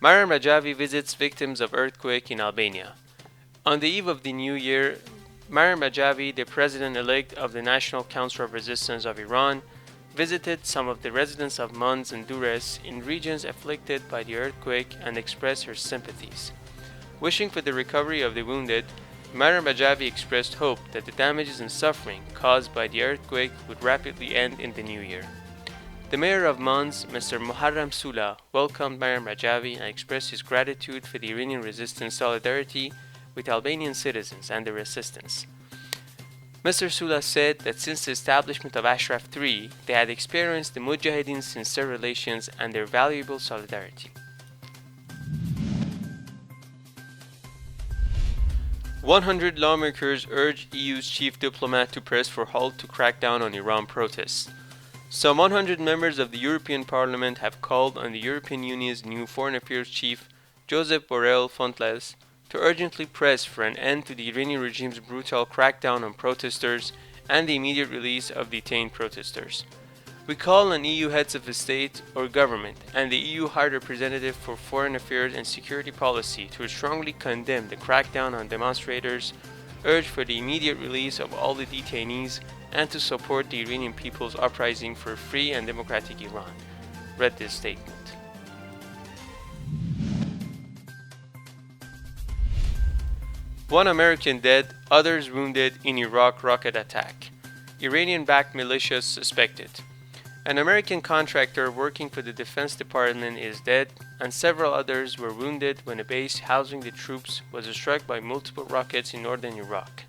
Maryam Rajavi visits victims of earthquake in Albania. On the eve of the new year, Maryam Rajavi, the president-elect of the National Council of Resistance of Iran, visited some of the residents of Manzë and Durrës in regions afflicted by the earthquake and expressed her sympathies. Wishing for the recovery of the wounded, Maryam Rajavi expressed hope that the damages and suffering caused by the earthquake would rapidly end in the new year. The mayor of Manzë, Mr. Muharrem Sula, welcomed Maryam Rajavi and expressed his gratitude for the Iranian Resistance solidarity with Albanian citizens and their assistance. Mr. Sula said that since the establishment of Ashraf III, they had experienced the Mujahedin's sincere relations and their valuable solidarity. 100 lawmakers urge EU's chief diplomat to press for Halt to crack down on Iran protests. Some 100 members of the European Parliament have called on the European Union's new Foreign Affairs Chief, Josep Borrell Fontelles, to urgently press for an end to the Iranian regime's brutal crackdown on protesters and the immediate release of detained protesters. We call on EU heads of state or government and the EU High Representative for Foreign Affairs and Security Policy to strongly condemn the crackdown on demonstrators, urge for the immediate release of all the detainees, and to support the Iranian people's uprising for free and democratic Iran, read this statement. One American dead, others wounded in Iraq rocket attack. Iranian-backed militias suspected. An American contractor working for the Defense Department is dead, and several others were wounded when a base housing the troops was struck by multiple rockets in northern Iraq.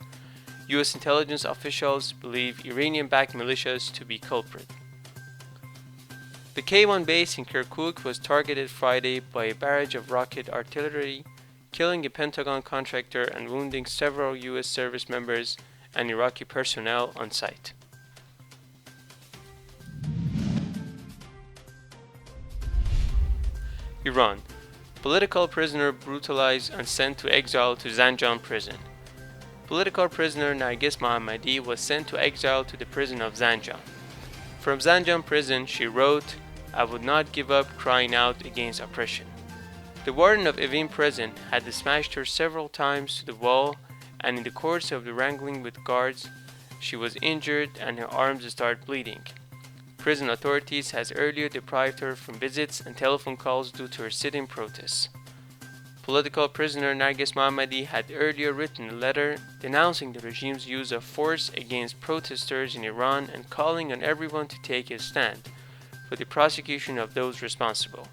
U.S. intelligence officials believe Iranian-backed militias to be culprit. The K-1 base in Kirkuk was targeted Friday by a barrage of rocket artillery, killing a Pentagon contractor and wounding several U.S. service members and Iraqi personnel on site. Iran. Political prisoner brutalized and sent to exile to Zanjan prison. Political prisoner Narges Mohammadi was sent to exile to the prison of Zanjan. From Zanjan prison, she wrote, "I would not give up crying out against oppression." The warden of Evin prison had smashed her several times to the wall, and in the course of the wrangling with guards, she was injured and her arms started bleeding. Prison authorities has earlier deprived her from visits and telephone calls due to her sit-in protests. Political prisoner Narges Mohammadi had earlier written a letter denouncing the regime's use of force against protesters in Iran and calling on everyone to take a stand for the prosecution of those responsible.